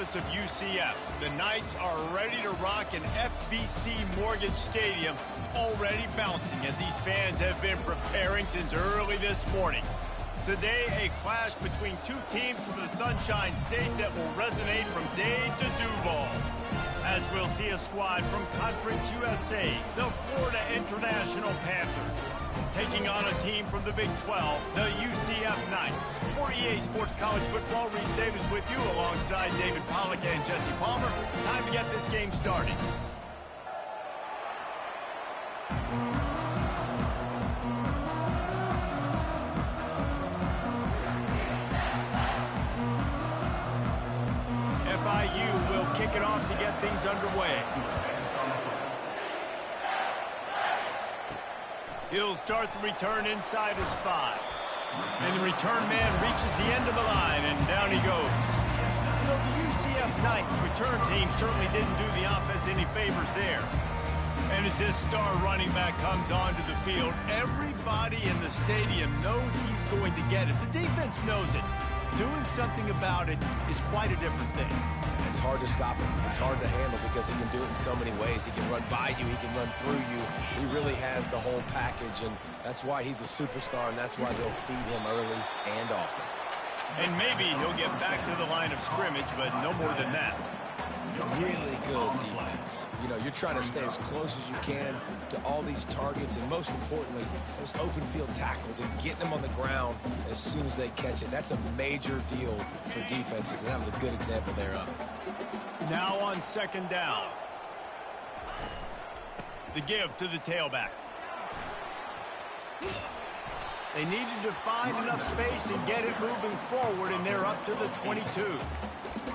campus of UCF. The Knights are ready to rock in FBC Mortgage Stadium, already bouncing as these fans have been preparing since early this morning. Today, a clash between two teams from the Sunshine State that will resonate from Dade to Duval. As we'll see a squad from Conference USA, the Florida International Panthers, taking on a team from the Big 12, the UCF Knights. For EA Sports College Football, Reese Davis with you alongside David Pollack and Jesse Palmer. Time to get this game started. FIU will kick it off to get things underway. He'll start the return inside his 5. And the return man reaches the end of the line, and down he goes. So the UCF Knights return team certainly didn't do the offense any favors there. And as this star running back comes onto the field, everybody in the stadium knows he's going to get it. The defense knows it. Doing something about it is quite a different thing. It's hard to stop him. It's hard to handle because he can do it in so many ways. He can run by you. He can run through you. He really has the whole package, and that's why he's a superstar, and that's why they'll feed him early and often. And maybe he'll get back to the line of scrimmage, but no more than that. Really good defense. You know, you're trying to stay as close as you can to all these targets, and most importantly, those open field tackles and getting them on the ground as soon as they catch it. That's a major deal for defenses, and that was a good example there of it. Now on second down. The give to the tailback. They needed to find enough space and get it moving forward, and they're up to the 22.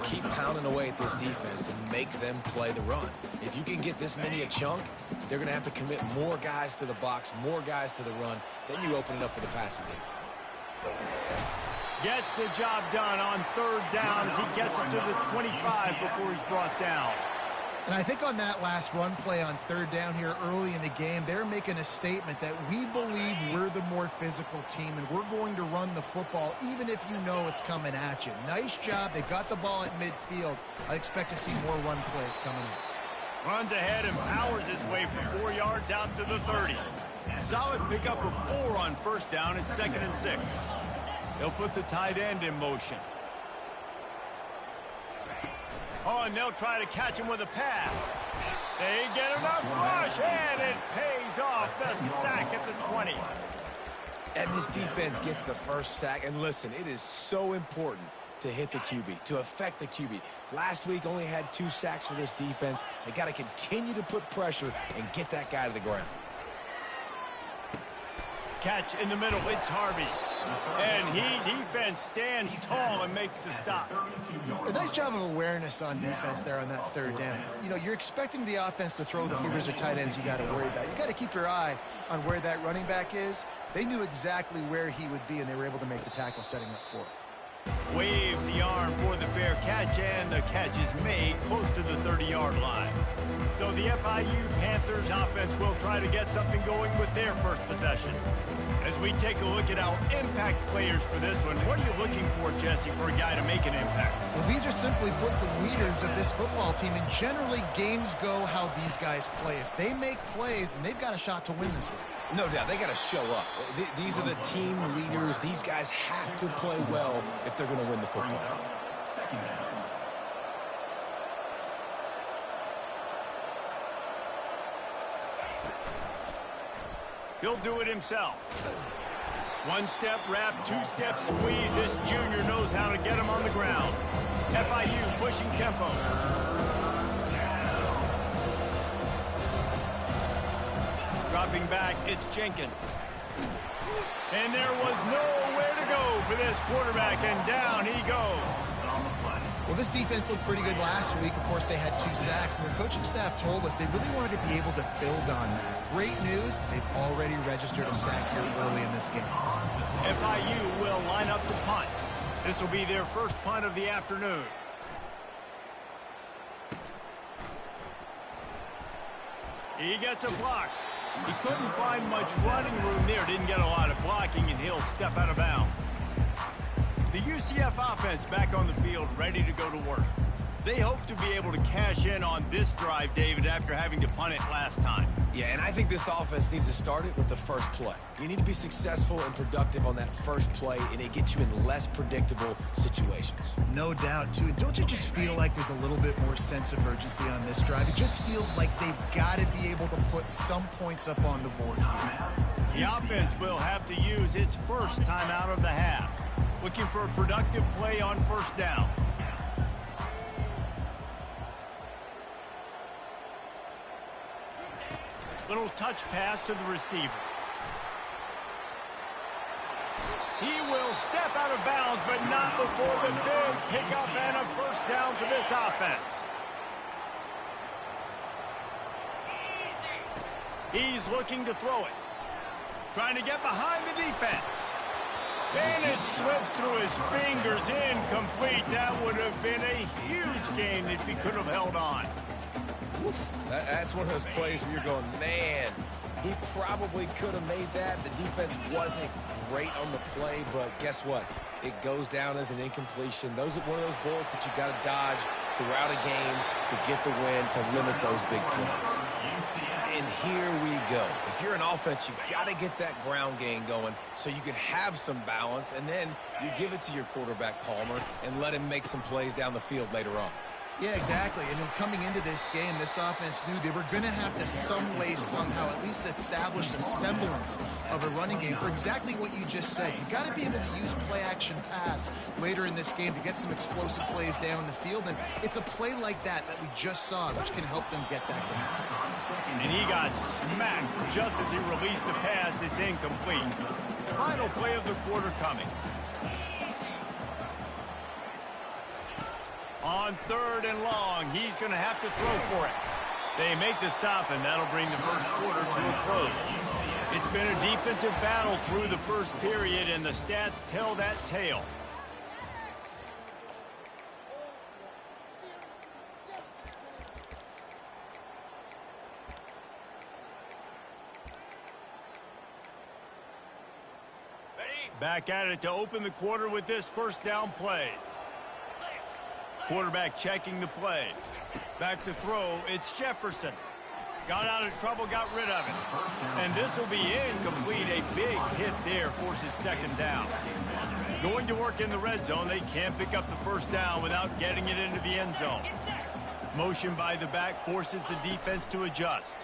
Keep pounding away at this defense and make them play the run. If you can get this many a chunk, they're going to have to commit more guys to the box, more guys to the run. Then you open it up for the passing game. Gets the job done on third down as he gets it to the 25 before he's brought down. And I think on that last run play on third down here early in the game, they're making a statement that we believe we're the more physical team and we're going to run the football even if you know it's coming at you. Nice job. They've got the ball at midfield. I expect to see more run plays coming in. Runs ahead and powers his way for 4 yards out to the 30. Solid pickup of 4 on first down at 2nd and 6. They'll put the tight end in motion. Oh, and they'll try to catch him with a pass. They get enough rush, and it pays off. The sack at the 20. And this defense gets the first sack. And listen, it is so important to hit the QB, to affect the QB. Last week only had 2 sacks for this defense. They got to continue to put pressure and get that guy to the ground. Catch in the middle. It's Harvey. And defense stands tall and makes the stop. A nice job of awareness on defense there on that third down. You know, you're expecting the offense to throw the fingers of tight ends you got to worry about. You got to keep your eye on where that running back is. They knew exactly where he would be, and they were able to make the tackle setting up for it. Waves the arm for the fair catch, and the catch is made close to the 30-yard line. So the FIU Panthers offense will try to get something going with their first possession. As we take a look at our impact players for this one, what are you looking for, Jesse, for a guy to make an impact? Well, these are simply put the leaders of this football team, and generally games go how these guys play. If they make plays, then they've got a shot to win this one. No doubt, they got to show up. These are the team leaders. These guys have to play well if they're going to win the football game. He'll do it himself. One-step wrap, two-step squeeze. This junior knows how to get him on the ground. FIU pushing tempo. Dropping back, it's Jenkins. And there was nowhere to go for this quarterback, and down he goes. Well, this defense looked pretty good last week. Of course, they had 2 sacks, and their coaching staff told us they really wanted to be able to build on that. Great news, they've already registered a sack here early in this game. FIU will line up to punt. This will be their first punt of the afternoon. He gets a block. He couldn't find much running room there. Didn't get a lot of blocking, and he'll step out of bounds. The UCF offense back on the field, ready to go to work. They hope to be able to cash in on this drive, David, after having to punt it last time. Yeah, and I think this offense needs to start it with the first play. You need to be successful and productive on that first play, and it gets you in less predictable situations. No doubt, too. And don't you just feel like there's a little bit more sense of urgency on this drive? It just feels like they've got to be able to put some points up on the board. The offense will have to use its first time out of the half. Looking for a productive play on first down. Little touch pass to the receiver. He will step out of bounds, but not before the big pickup and a first down for this offense. He's looking to throw it. Trying to get behind the defense. And it slips through his fingers, incomplete. That would have been a huge gain if he could have held on. That's one of those plays where you're going, man, he probably could have made that. The defense wasn't great on the play, but guess what? It goes down as an incompletion. Those are one of those bullets that you got to dodge throughout a game to get the win, to limit those big plays. And here we go. If you're an offense, you got to get that ground game going so you can have some balance, and then you give it to your quarterback, Palmer, and let him make some plays down the field later on. Yeah, exactly. And then coming into this game, this offense knew they were going to have to some way, somehow, at least establish a semblance of a running game for exactly what you just said. You got to be able to use play-action pass later in this game to get some explosive plays down the field. And it's a play like that we just saw, which can help them get that going. And he got smacked just as he released the pass. It's incomplete. Final play of the quarter coming. On third and long, he's going to have to throw for it. They make the stop, and that'll bring the first quarter to a close. It's been a defensive battle through the first period, and the stats tell that tale. Back at it to open the quarter with this first down play. Quarterback checking the play. Back to throw, it's Jefferson. Got out of trouble, got rid of it. And this will be incomplete. A big hit there forces second down. Going to work in the red zone. They can't pick up the first down without getting it into the end zone. Motion by the back forces the defense to adjust.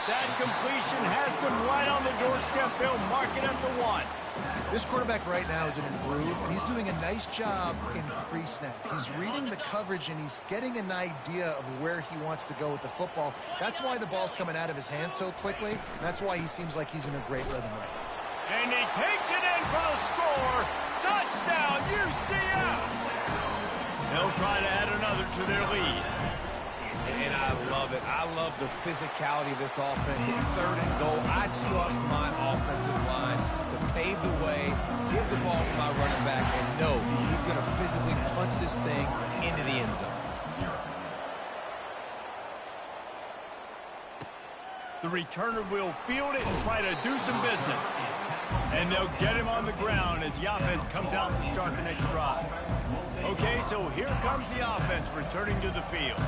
That completion has them right on the doorstep. They'll mark it at the 1. This quarterback right now is in a groove, and he's doing a nice job in pre-snap. He's reading the coverage, and he's getting an idea of where he wants to go with the football. That's why the ball's coming out of his hands so quickly, and that's why he seems like he's in a great rhythm right now. And he takes it in for the score. Touchdown, UCF! They'll try to add another to their lead. And I love it. I love the physicality of this offense. It's third and goal. I trust my offensive line to pave the way, give the ball to my running back, and know he's going to physically punch this thing into the end zone. The returner will field it and try to do some business. And they'll get him on the ground as the offense comes out to start the next drive. Okay, so here comes the offense returning to the field.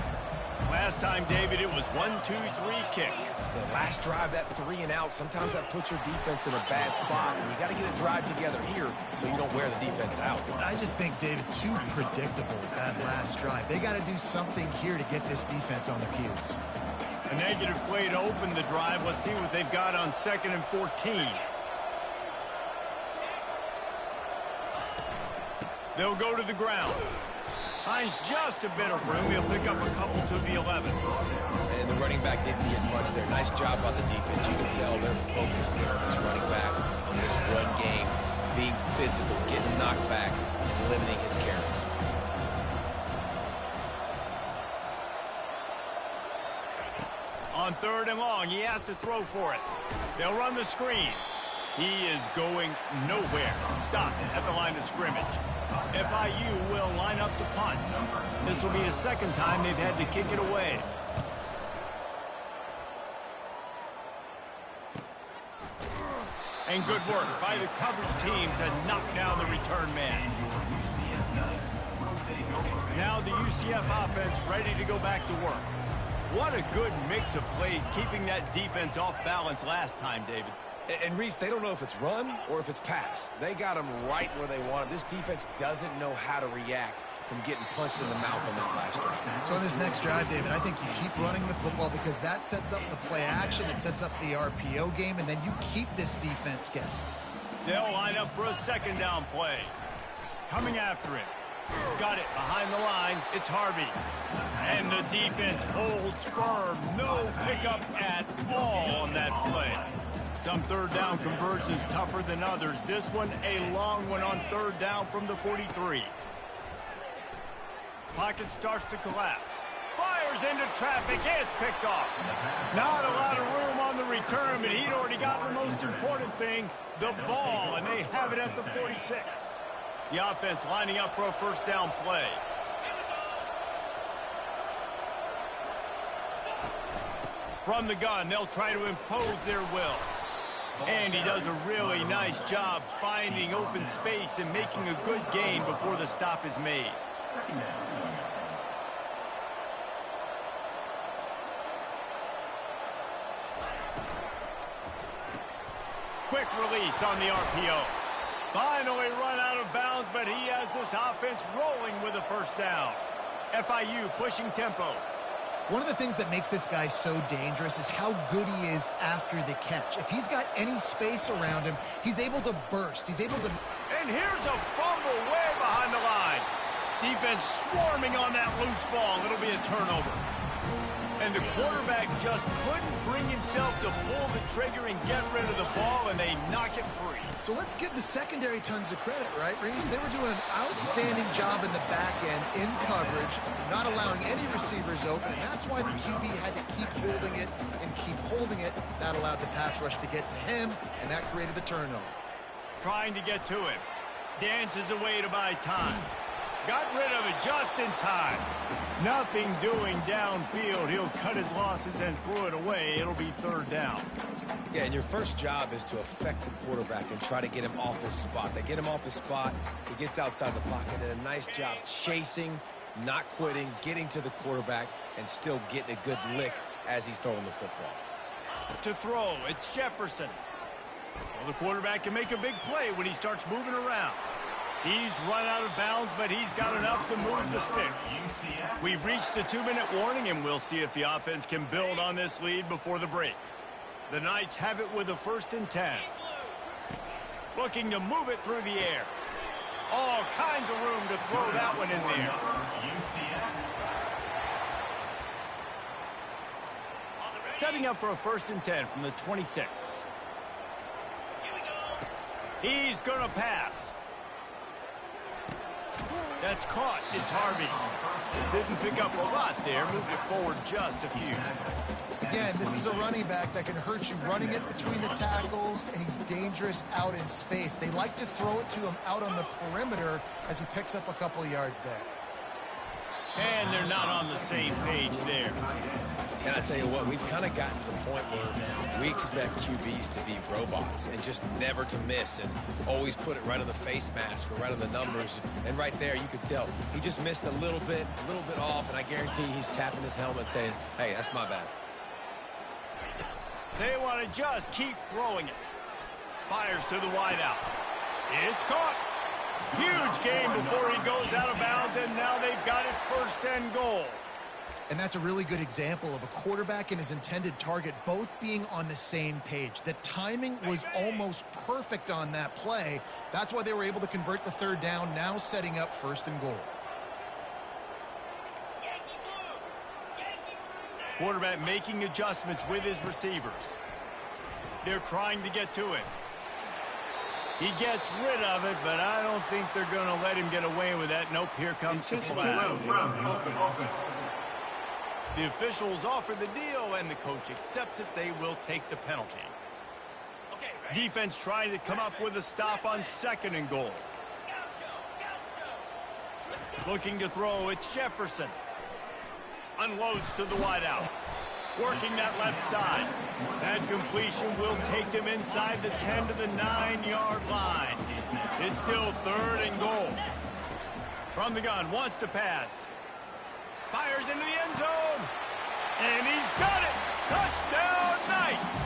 Last time, David, it was 1-2-3 kick. The last drive, that 3 and out, sometimes that puts your defense in a bad spot, and you got to get a drive together here so you don't wear the defense out. I just think, David, too predictable that last drive. They got to do something here to get this defense on their heels. A negative play to open the drive. Let's see what they've got on 2nd and 14. They'll go to the ground. Finds just a bit of room. He'll pick up a couple to the 11. And the running back didn't get much there. Nice job on the defense. You can tell they're focused in on this running back, on this run game, being physical, getting knockbacks, limiting his carries. On 3rd and long, he has to throw for it. They'll run the screen. He is going nowhere. Stopped at the line of scrimmage. FIU will line up to punt. This will be the second time they've had to kick it away. And good work by the coverage team to knock down the return man. the UCF offense ready to go back to work. What a good mix of plays, keeping that defense off balance last time, David. And Reese, they don't know if it's run or if it's pass. They got them right where they want them. This defense doesn't know how to react from getting punched in the mouth on that last drive. So on this next drive, David, I think you keep running the football because that sets up the play action, it sets up the RPO game, and then you keep this defense guessing. They'll line up for a second down play. Coming after it. Got it behind the line. It's Harvey. And the defense holds firm. No pickup at all on that play. Some third down conversions tougher than others. This one a long one on third down from the 43. Pocket starts to collapse. Fires into traffic. It's picked off. Not a lot of room on the return, but he'd already got the most important thing, the ball, and they have it at the 46. The offense lining up for a first down play. From the gun, they'll try to impose their will. And he does a really nice job finding open space and making a good gain before the stop is made. Quick release on the RPO. Finally run out of bounds, but he has this offense rolling with a first down. FIU pushing tempo. One of the things that makes this guy so dangerous is how good he is after the catch. If he's got any space around him, he's able to burst. He's able to... And here's a fumble way behind the line. Defense swarming on that loose ball. It'll be a turnover. And the quarterback just couldn't bring himself to pull the trigger and get rid of the ball, and they knock it free. So let's give the secondary tons of credit, right, Reese? They were doing an outstanding job in the back end, in coverage, not allowing any receivers open, and that's why the QB had to keep holding it and keep holding it. That allowed the pass rush to get to him, and that created the turnover. Trying to get to him. Dances away to buy time. Got rid of it just in time. Nothing doing downfield. He'll cut his losses and throw it away. It'll be third down. Yeah, and your first job is to affect the quarterback and try to get him off his spot. They get him off his spot. He gets outside the pocket, and a nice job chasing, not quitting, getting to the quarterback, and still getting a good lick as he's throwing the football. To throw, it's Jefferson. Well, the quarterback can make a big play when he starts moving around. He's run out of bounds, but he's got enough to move the sticks. We've reached the 2-minute warning, and we'll see if the offense can build on this lead before the break. The Knights have it with a 1st and 10. Looking to move it through the air. All kinds of room to throw that one in there. Setting up for a 1st and 10 from the 26. He's going to pass. That's caught. It's Harvey. Didn't pick up a lot there. Moved it forward just a few. Again, this is a running back that can hurt you running it between the tackles, and he's dangerous out in space. They like to throw it to him out on the perimeter as he picks up a couple of yards there. And they're not on the same page there. And I tell you what, we've kind of gotten to the point where we expect QBs to be robots and just never to miss and always put it right on the face mask or right on the numbers. And right there, you could tell he just missed a little bit off, and I guarantee he's tapping his helmet saying, hey, that's my bad. They want to just keep throwing it. Fires to the wideout. It's caught. Huge gain before he goes out of bounds, and now they've got it 1st and goal. And that's a really good example of a quarterback and his intended target both being on the same page. The timing was almost perfect on that play. That's why they were able to convert the 3rd down, now setting up 1st and goal. Quarterback making adjustments with his receivers. They're trying to get to it. He gets rid of it, but I don't think they're going to let him get away with that. Nope, here comes the flag. The officials offer the deal, and the coach accepts it. They will take the penalty. Defense trying to come up with a stop on 2nd and goal. Looking to throw, it's Jefferson. Unloads to the wideout. Working that left side. That completion will take them inside the 10 to the 9-yard line. It's still 3rd and goal. From the gun, wants to pass. Fires into the end zone. And he's got it. Touchdown, Knights.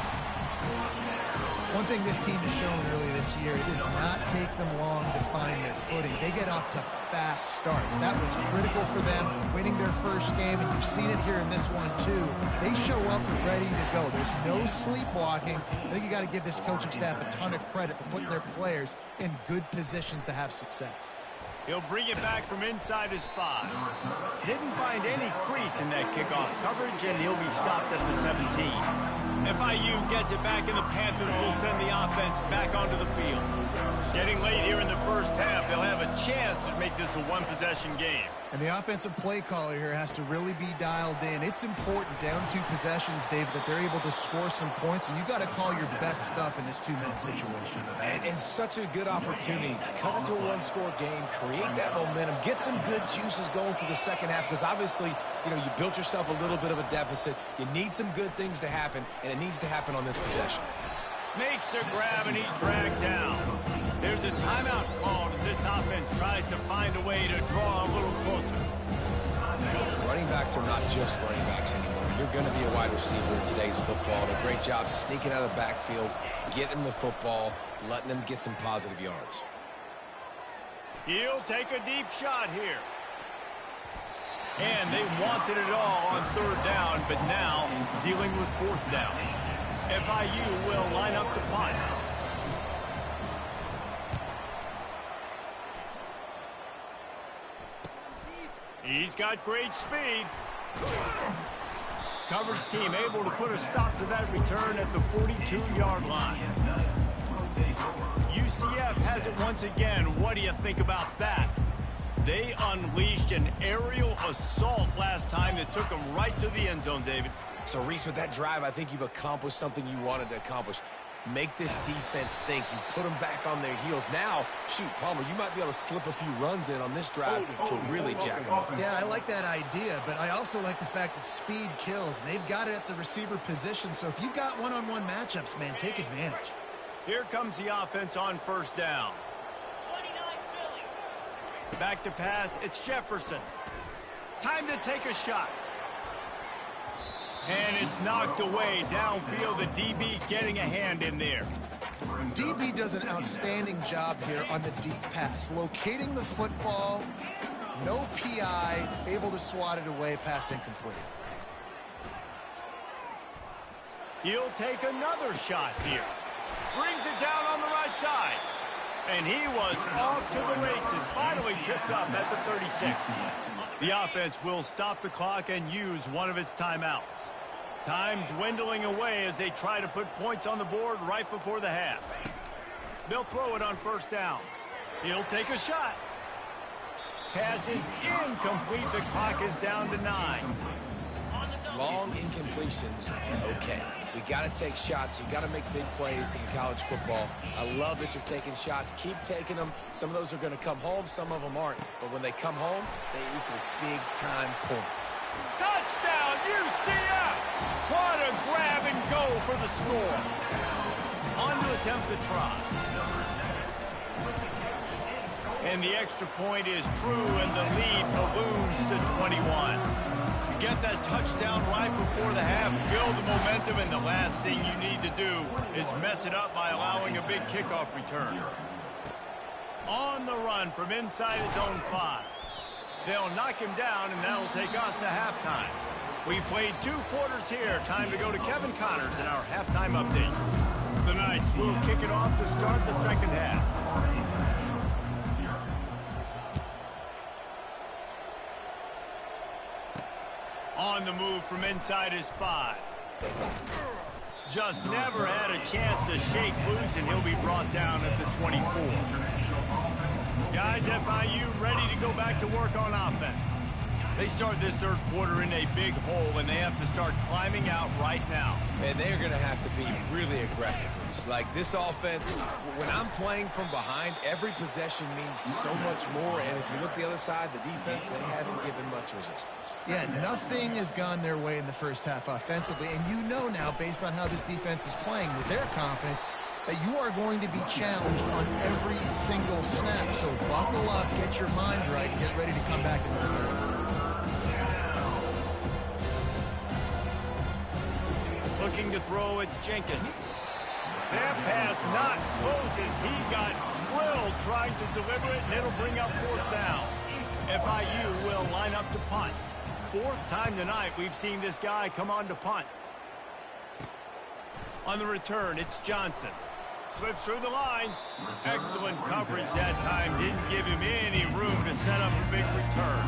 One thing this team has shown early this year, it does not take them long to find their footing. They get off to fast starts. That was critical for them, winning their first game, and you've seen it here in this one too. They show up ready to go. There's no sleepwalking. I think you got to give this coaching staff a ton of credit for putting their players in good positions to have success. He'll bring it back from inside his 5. Didn't find any crease in that kickoff coverage, and he'll be stopped at the 17. FIU gets it back, and the Panthers will send the offense back onto the field. Getting late here in the first half, they'll have a chance to make this a one-possession game. And the offensive play caller here has to really be dialed in. It's important down 2 possessions, David, that they're able to score some points. So you got to call your best stuff in this 2-minute situation. And such a good opportunity to come into a one-score game, create that momentum, get some good juices going for the second half. Because obviously, you know, you built yourself a little bit of a deficit. You need some good things to happen, and it needs to happen on this possession. Makes the grab, and he's dragged down. There's a timeout called as this offense tries to find a way to draw a little closer. Listen, running backs are not just running backs anymore. You're going to be a wide receiver in today's football. A great job sneaking out of the backfield, getting the football, letting them get some positive yards. He'll take a deep shot here. And they wanted it all on 3rd down, but now dealing with 4th down. FIU will line up to punt. He's got great speed. Coverage team able to put a stop to that return at the 42-yard line. UCF has it once again. What do you think about that? They unleashed an aerial assault last time that took them right to the end zone, David. So, Reese, with that drive, I think you've accomplished something you wanted to accomplish. Make this defense think. You put them back on their heels. Now, shoot, Palmer, you might be able to slip a few runs in on this drive to really jack them up. Yeah, I like that idea, but I also like the fact that speed kills. They've got it at the receiver position, so if you've got one-on-one matchups, man, take advantage. Here comes the offense on 1st down. Back to pass, it's Jefferson. Time to take a shot. And it's knocked away downfield. The DB getting a hand in there. DB does an outstanding job here on the deep pass. Locating the football, no PI, able to swat it away, pass incomplete. He'll take another shot here. Brings it down on the right side. And he was off to the races, finally tripped up at the 36. The offense will stop the clock and use one of its timeouts. Time dwindling away as they try to put points on the board right before the half. They'll throw it on 1st down. He'll take a shot. Pass is incomplete. The clock is down to 9. Long incompletions, okay. We got to take shots. You got to make big plays in college football. I love that you're taking shots. Keep taking them. Some of those are going to come home. Some of them aren't. But when they come home, they equal big-time points. Touchdown, UCF! What a grab and go for the score. On to attempt the try. And the extra point is true, and the lead balloons to 21. Get that touchdown right before the half, build the momentum, and the last thing you need to do is mess it up by allowing a big kickoff return. On the run from inside his own 5. They'll knock him down, and that'll take us to halftime. We played 2 quarters here. Time to go to Kevin Connors in our halftime update. The Knights will kick it off to start the second half. On the move from inside his 5. Just never had a chance to shake loose, and he'll be brought down at the 24. Guys, FIU ready to go back to work on offense. They start this 3rd quarter in a big hole, and they have to start climbing out right now. And they're going to have to be really aggressive. It's like this offense, when I'm playing from behind, every possession means so much more. And if you look the other side, the defense, they haven't given much resistance. Yeah, nothing has gone their way in the first half offensively. And you know now, based on how this defense is playing with their confidence, that you are going to be challenged on every single snap. So buckle up, get your mind right, and get ready to come back in this third. Looking to throw, it's Jenkins. That pass not close as he got drilled trying to deliver it, and it'll bring up 4th down. FIU will line up to punt. 4th time tonight we've seen this guy come on to punt. On the return, it's Johnson. Slips through the line. Excellent coverage that time. Didn't give him any room to set up a big return.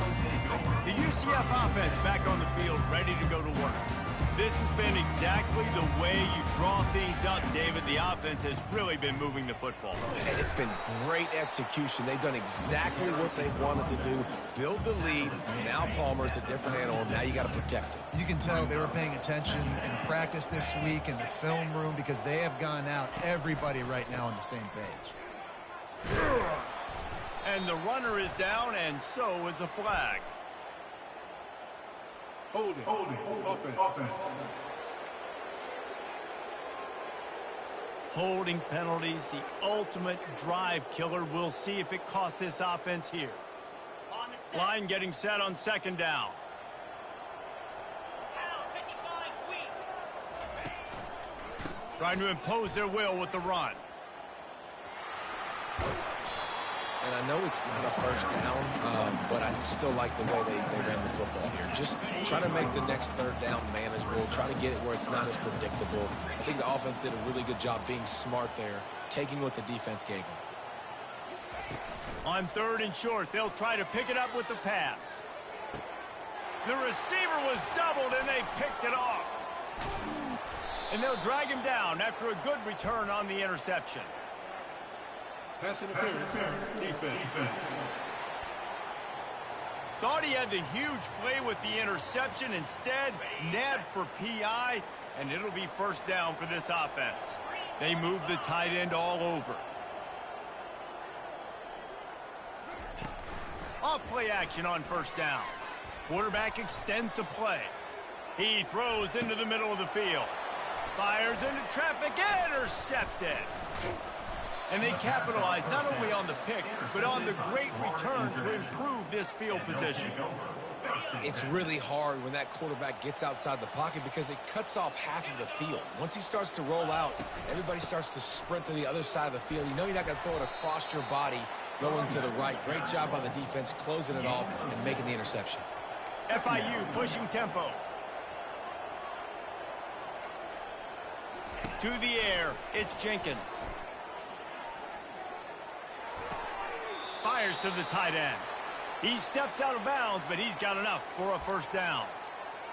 The UCF offense back on the field, ready to go to work. This has been exactly the way you draw things up, David. The offense has really been moving the football. And it's been great execution. They've done exactly what they've wanted to do. Build the lead. Now Palmer's a different animal. Now you got to protect it. You can tell they were paying attention in practice this week in the film room because they have gone out, everybody right now on the same page. And the runner is down, and so is a flag. Holding. Offense. Holding penalties, the ultimate drive killer. We'll see if it costs this offense here. Line getting set on 2nd down. Trying to impose their will with the run. And I know it's not a 1st down, but I still like the way they ran the football here. Just try to make the next 3rd down manageable. Try to get it where it's not as predictable. I think the offense did a really good job being smart there, taking what the defense gave them. On 3rd and short, they'll try to pick it up with the pass. The receiver was doubled, and they picked it off. And they'll drag him down after a good return on the interception. Pass interference. Defense. Thought he had the huge play with the interception. Instead, nabbed for PI, and it'll be 1st down for this offense. They move the tight end all over. Off play action on 1st down. Quarterback extends the play. He throws into the middle of the field. Fires into traffic, intercepted. And they capitalize not only on the pick, but on the great return to improve this field position. It's really hard when that quarterback gets outside the pocket because it cuts off half of the field. Once he starts to roll out, everybody starts to sprint to the other side of the field. You know you're not going to throw it across your body going to the right. Great job on the defense, closing it off and making the interception. FIU pushing tempo. To the air, it's Jenkins. Fires to the tight end. He steps out of bounds, but he's got enough for a 1st down.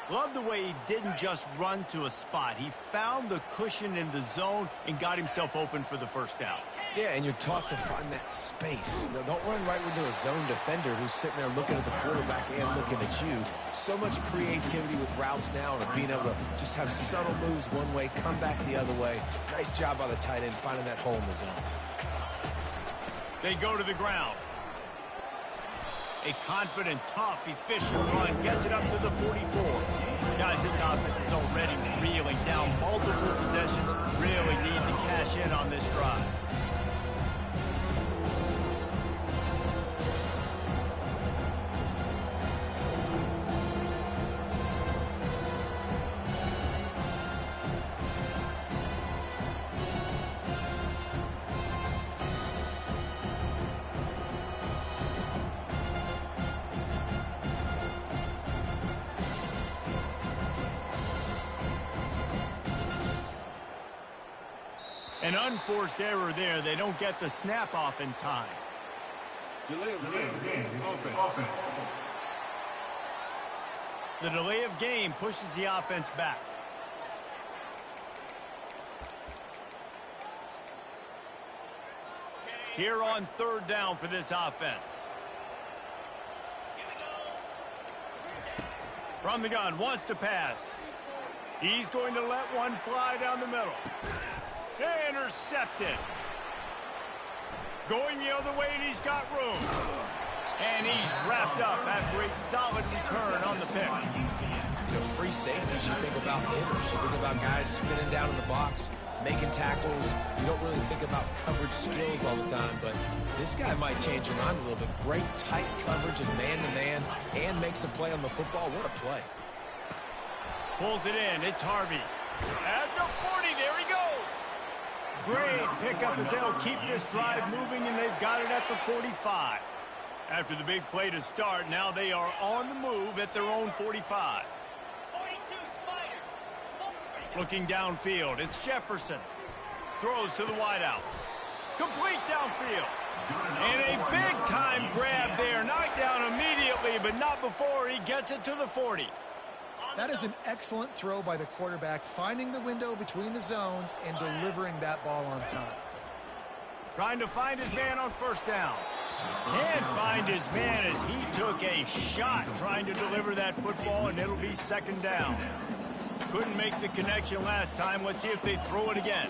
Love the way he didn't just run to a spot. He found the cushion in the zone and got himself open for the 1st down. Yeah, and you're taught to find that space. You know, don't run right into a zone defender who's sitting there looking at the quarterback and looking at you. So much creativity with routes now and being able to just have subtle moves one way, come back the other way. Nice job by the tight end finding that hole in the zone. They go to the ground. A confident, tough, efficient run gets it up to the 44. Guys, this offense is already reeling down multiple possessions. Really need to cash in on this drive. An unforced error there. They don't get the snap off in time. Delay of game. Offense. The delay of game pushes the offense back. Here on 3rd down for this offense. From the gun, wants to pass. He's going to let one fly down the middle. Intercepted. Going the other way, and he's got room. And he's wrapped up after a solid return on the pick. You know, free safeties, you think about hitters. You think about guys spinning down in the box, making tackles. You don't really think about coverage skills all the time, but this guy might change your mind a little bit. Great tight coverage and man-to-man, and makes a play on the football. What a play. Pulls it in. It's Harvey. At the 40, there he goes. Great pickup as they'll keep this drive moving, and they've got it at the 45. After the big play to start, now they are on the move at their own 45. Looking downfield, it's Jefferson. Throws to the wideout. Complete downfield. And a big-time grab there. Knocked down immediately, but not before he gets it to the 40. That is an excellent throw by the quarterback, finding the window between the zones and delivering that ball on time. Trying to find his man on first down. Can't find his man as he took a shot trying to deliver that football, and it'll be second down. Couldn't make the connection last time. Let's see if they throw it again.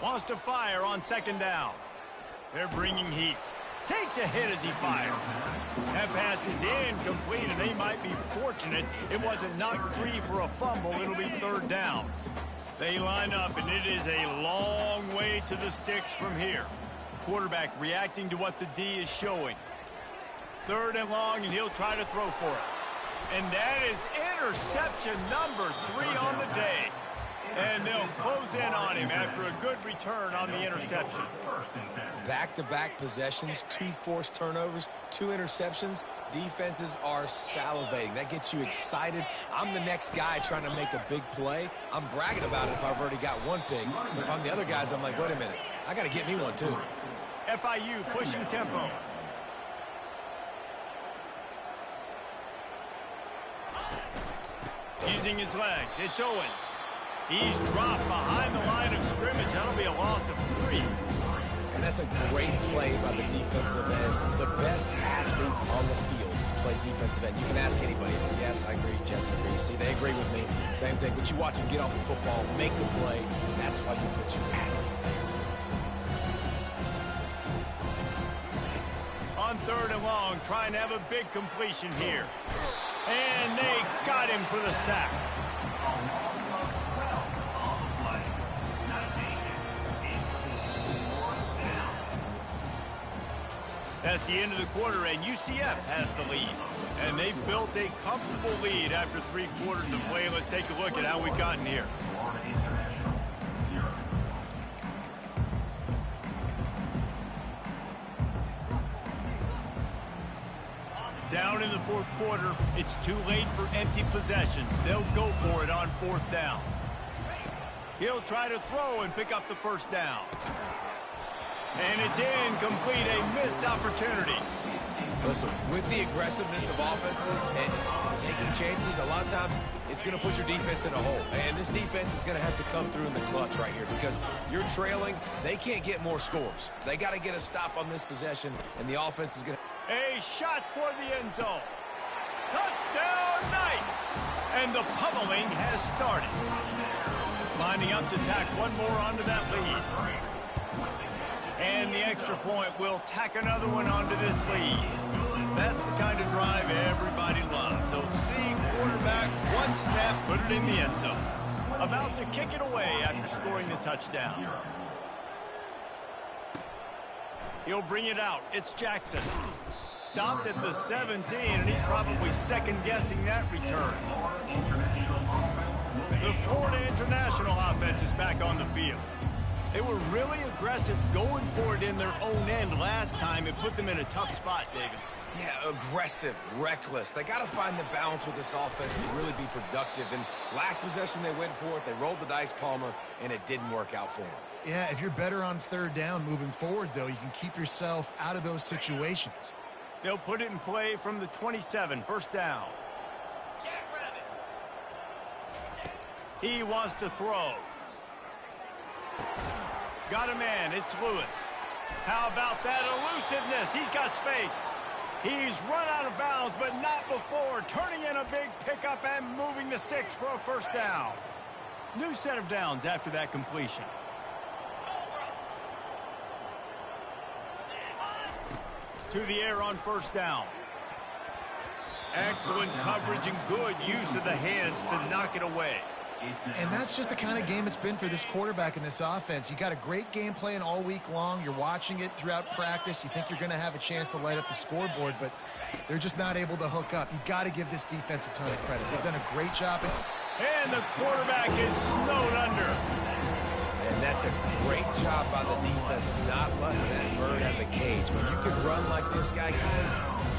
Wants to fire on second down. They're bringing heat. Takes a hit as he fires. That pass is incomplete, and they might be fortunate it wasn't knocked free for a fumble. It'll be third down. They line up, and it is a long way to the sticks from here. Quarterback reacting to what the D is showing. Third and long, and he'll try to throw for it. And that is interception number 3 on the day. And they'll close in on him after a good return on the interception. Back-to-back possessions, 2 forced turnovers, 2 interceptions. Defenses are salivating. That gets you excited. I'm the next guy trying to make a big play. I'm bragging about it if I've already got one pick. But if I'm the other guys, I'm like, wait a minute. I got to get me one, too. FIU pushing tempo. Using his legs, it's Owens. He's dropped behind the line of scrimmage. That'll be a loss of 3. And that's a great play by the defensive end. The best athletes on the field play defensive end. You can ask anybody. Yes, I agree. Jess agrees. See, they agree with me. Same thing. But you watch them get off the football, make the play. That's why you put your athletes there. On third and long, trying to have a big completion here. And they got him for the sack. That's the end of the quarter, and UCF has the lead. And they've built a comfortable lead after 3 quarters of play. Let's take a look at how we've gotten here. Down in the 4th quarter, it's too late for empty possessions. They'll go for it on 4th down. He'll try to throw and pick up the first down. And it's incomplete, a missed opportunity. Listen, with the aggressiveness of offenses and taking chances, a lot of times it's going to put your defense in a hole. And this defense is going to have to come through in the clutch right here because you're trailing. They can't get more scores. They got to get a stop on this possession, and the offense is going to... A shot toward the end zone. Touchdown, Knights! And the pummeling has started. Lining up to tack one more onto that lead. And the extra point will tack another one onto this lead. That's the kind of drive everybody loves. So see quarterback, one snap, put it in the end zone. About to kick it away after scoring the touchdown. He'll bring it out. It's Jackson. Stopped at the 17, and he's probably second-guessing that return. The Florida International offense is back on the field. They were really aggressive going for it in their own end last time. It put them in a tough spot, David. Yeah, aggressive, reckless. They got to find the balance with this offense to really be productive. And last possession, they went for it. They rolled the dice, Palmer, and it didn't work out for them. Yeah, if you're better on third down moving forward, though, you can keep yourself out of those situations. They'll put it in play from the 27, first down. He wants to throw. Got a man, it's Lewis. How about that elusiveness? He's got space. He's run out of bounds, but not before. Turning in a big pickup and moving the sticks for a first down. New set of downs after that completion. To the air on first down. Excellent coverage and good use of the hands to knock it away. And that's just the kind of game it's been for this quarterback in this offense. You got a great game plan all week long. You're watching it throughout practice. You think you're going to have a chance to light up the scoreboard, but they're just not able to hook up. You got to give this defense a ton of credit. They've done a great job. And the quarterback is snowed under. And that's a great job by the defense, not letting that bird out of the cage. When you can run like this guy can,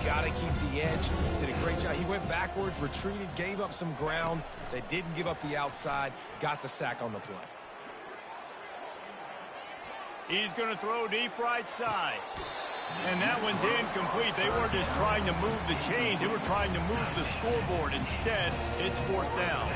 you got to keep the edge. Did a great job. He went backwards, retreated, gave up some ground. They didn't give up the outside, got the sack on the play. He's going to throw deep right side. And that one's incomplete. They weren't just trying to move the chains. They were trying to move the scoreboard. Instead, it's 4th down.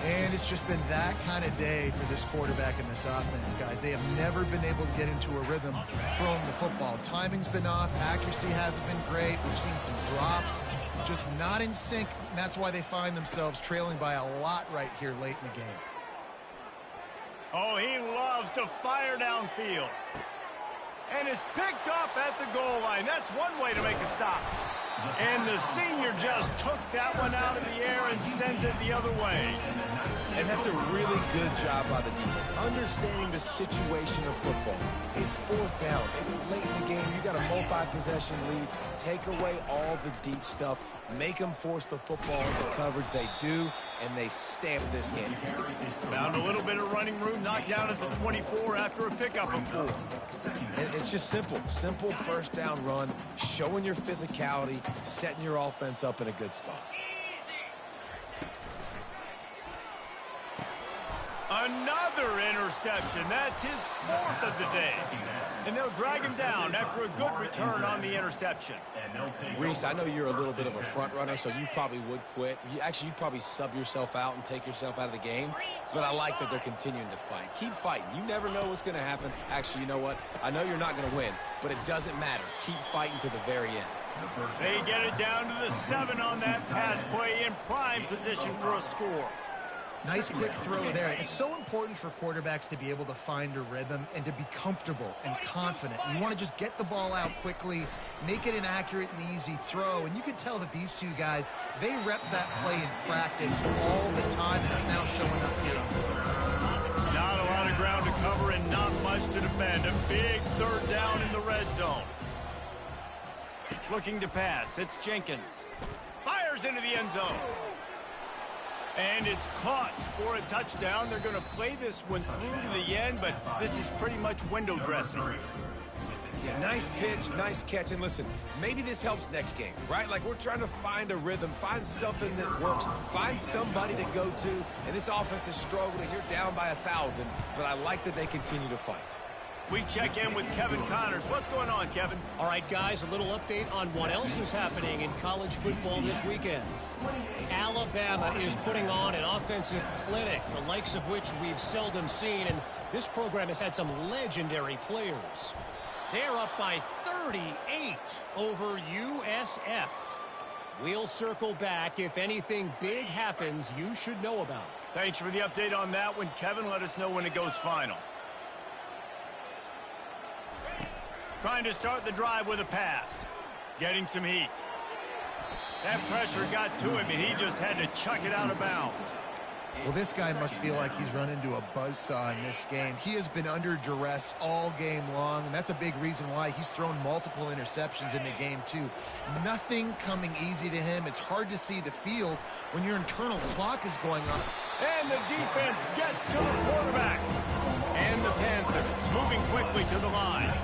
And it's just been that kind of day for this quarterback in this offense, guys. They have never been able to get into a rhythm throwing the football. Timing's been off. Accuracy hasn't been great. We've seen some drops. Just not in sync. And that's why they find themselves trailing by a lot right here late in the game. Oh, he loves to fire downfield. And it's picked off at the goal line. That's one way to make a stop. And the senior just took that one out of the air and sent it the other way. And that's a really good job by the defense, understanding the situation of football. It's 4th down. It's late in the game. You got a multi-possession lead. Take away all the deep stuff. Make them force the football into coverage. They do, and they stamp this game. Found a little bit of running room, knocked down at the 24 after a pickup of 4. And it's just simple 1st down run, showing your physicality, setting your offense up in a good spot. Another interception. That's his 4th of the day. And they'll drag him down after a good return on the interception. Reese, I know you're a little bit of a front runner, so you probably would quit. You'd probably sub yourself out and take yourself out of the game. But I like that they're continuing to fight. Keep fighting. You never know what's going to happen. Actually, you know what? I know you're not going to win, but it doesn't matter. Keep fighting to the very end. They get it down to the 7 on that pass play in prime position for a score. Nice quick throw there. It's so important for quarterbacks to be able to find a rhythm and to be comfortable and confident. You want to just get the ball out quickly, make it an accurate and easy throw. And you can tell that these two guys, they rep that play in practice all the time, and it's now showing up here. Not a lot of ground to cover and not much to defend. A big 3rd down in the red zone. Looking to pass. It's Jenkins. Fires into the end zone. And it's caught for a touchdown. They're going to play this one through to the end, but this is pretty much window dressing. Yeah, nice pitch, nice catch. And listen, maybe this helps next game, right? Like, we're trying to find a rhythm, find something that works, find somebody to go to. And this offense is struggling. You're down by 1,000, but I like that they continue to fight. We check in with Kevin Connors. What's going on, Kevin? All right, guys, a little update on what else is happening in college football this weekend. Alabama is putting on an offensive clinic, the likes of which we've seldom seen, and this program has had some legendary players. They're up by 38 over USF. We'll circle back. If anything big happens, you should know about it. Thanks for the update on that one, Kevin. Let us know when it goes final. Trying to start the drive with a pass. Getting some heat. That pressure got to him, and he just had to chuck it out of bounds. Well, this guy must feel like he's run into a buzzsaw in this game. He has been under duress all game long, and that's a big reason why he's thrown multiple interceptions in the game, too. Nothing coming easy to him. It's hard to see the field when your internal clock is going on. And the defense gets to the quarterback. And the Panthers moving quickly to the line.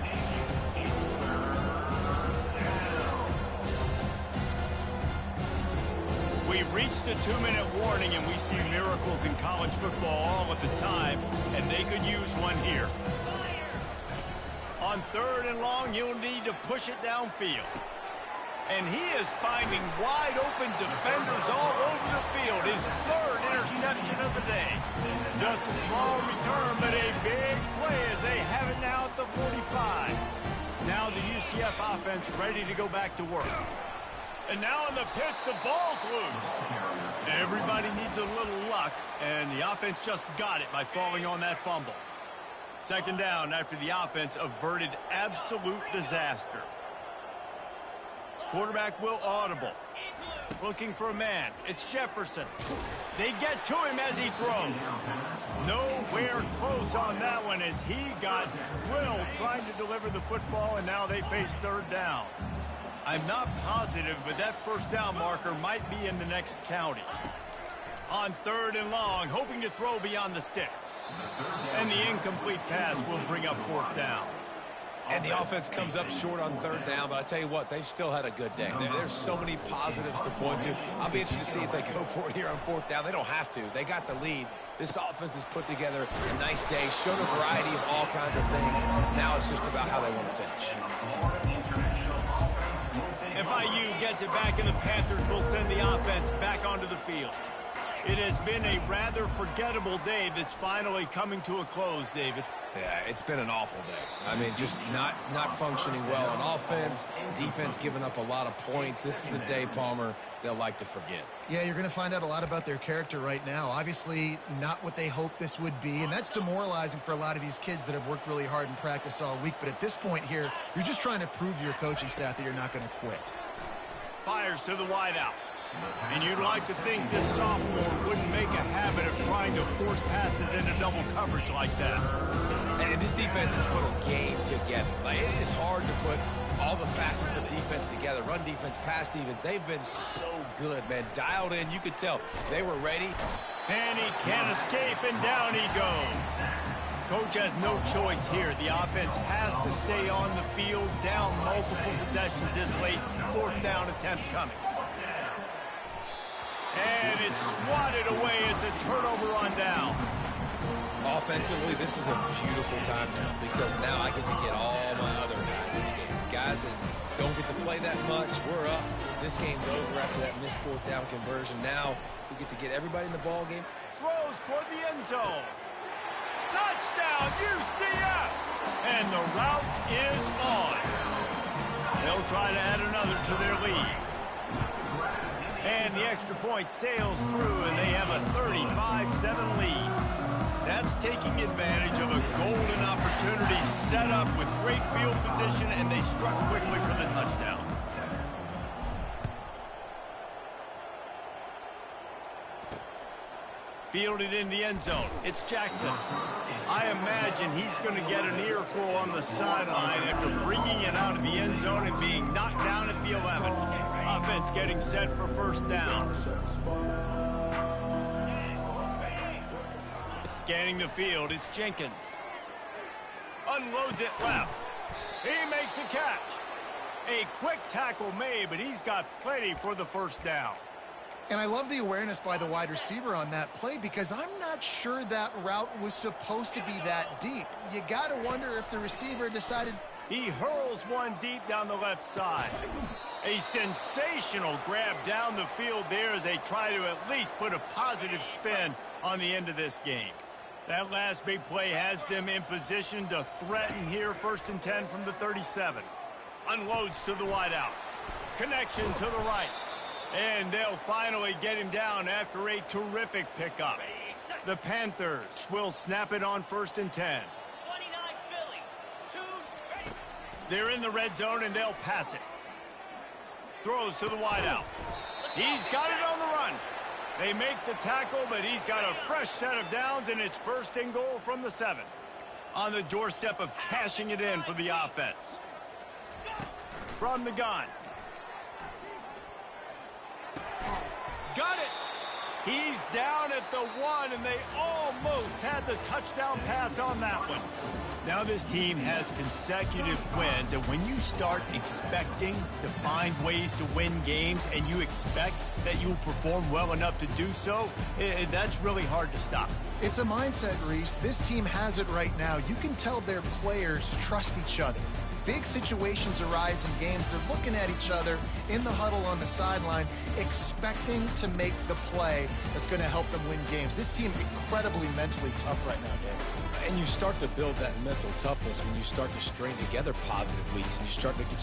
We've reached the 2-minute warning, and we see miracles in college football all at the time, and they could use one here. On 3rd and long, you'll need to push it downfield. And he is finding wide-open defenders all over the field. His 3rd interception of the day. Just a small return, but a big play as they have it now at the 45. Now the UCF offense ready to go back to work. And now on the pitch, the ball's loose. Everybody needs a little luck, and the offense just got it by falling on that fumble. 2nd down after the offense averted absolute disaster. Quarterback will audible. Looking for a man. It's Jefferson. They get to him as he throws. Nowhere close on that one as he got drilled trying to deliver the football, and now they face third down. I'm not positive, but that first down marker might be in the next county. On third and long, hoping to throw beyond the sticks. And the incomplete pass will bring up fourth down. And the offense comes up short on third down, but I tell you what, they've still had a good day. There's so many positives to point to. I'll be interested to see if they go for it here on fourth down. They don't have to. They got the lead. This offense has put together a nice day, showed a variety of all kinds of things. Now it's just about how they want to finish. FIU gets it back, and the Panthers will send the offense back onto the field. It has been a rather forgettable day that's finally coming to a close, David. Yeah, it's been an awful day. I mean, just not functioning well on offense, defense giving up a lot of points. This is a day, Palmer, they'll like to forget. Yeah, you're going to find out a lot about their character right now. Obviously, not what they hoped this would be, and that's demoralizing for a lot of these kids that have worked really hard in practice all week. But at this point here, you're just trying to prove to your coaching staff that you're not going to quit. Fires to the wideout. And you'd like to think this sophomore wouldn't make a habit of trying to force passes into double coverage like that. And this defense has put a game together. Like, it is hard to put all the facets of defense together. Run defense, pass defense. They've been so good, man. Dialed in. You could tell they were ready. And he can't escape, and down he goes. Coach has no choice here. The offense has to stay on the field, down multiple possessions this late. Fourth down attempt coming. And it's swatted away. It's a turnover on downs. Offensively, this is a beautiful time now because now I get to get all my other guys in the game. Guys that don't get to play that much, we're up. This game's over after that missed fourth down conversion. Now we get to get everybody in the ball game. Throws toward the end zone. Touchdown, UCF! And the route is on. They'll try to add another to their lead. And the extra point sails through, and they have a 35-7 lead. That's taking advantage of a golden opportunity set up with great field position, and they struck quickly for the touchdown. Fielded in the end zone. It's Jackson. I imagine he's going to get an earful on the sideline after bringing it out of the end zone and being knocked down at the 11. Offense getting set for first down. Scanning the field, it's Jenkins. Unloads it left. He makes a catch. A quick tackle made, but he's got plenty for the first down. And I love the awareness by the wide receiver on that play because I'm not sure that route was supposed to be that deep. You got to wonder if the receiver decided. He hurls one deep down the left side. A sensational grab down the field there as they try to at least put a positive spin on the end of this game. That last big play has them in position to threaten here. First and 10 from the 37. Unloads to the wideout. Connection to the right. And they'll finally get him down after a terrific pickup. The Panthers will snap it on first and 10. They're in the red zone, and they'll pass it. Throws to the wideout. He's got it on the run. They make the tackle, but he's got a fresh set of downs, and it's first and goal from the 7. On the doorstep of cashing it in for the offense. From the gun. Got it. He's down at the 1, and they almost had the touchdown pass on that one. Now this team has consecutive wins, and when you start expecting to find ways to win games and you expect that you'll perform well enough to do so, that's really hard to stop. It's a mindset, Reese. This team has it right now. You can tell their players trust each other. Big situations arise in games. They're looking at each other in the huddle on the sideline, expecting to make the play that's going to help them win games. This team incredibly mentally tough right now, Dave. And you start to build that mental toughness when you start to string together positive weeks and you start to get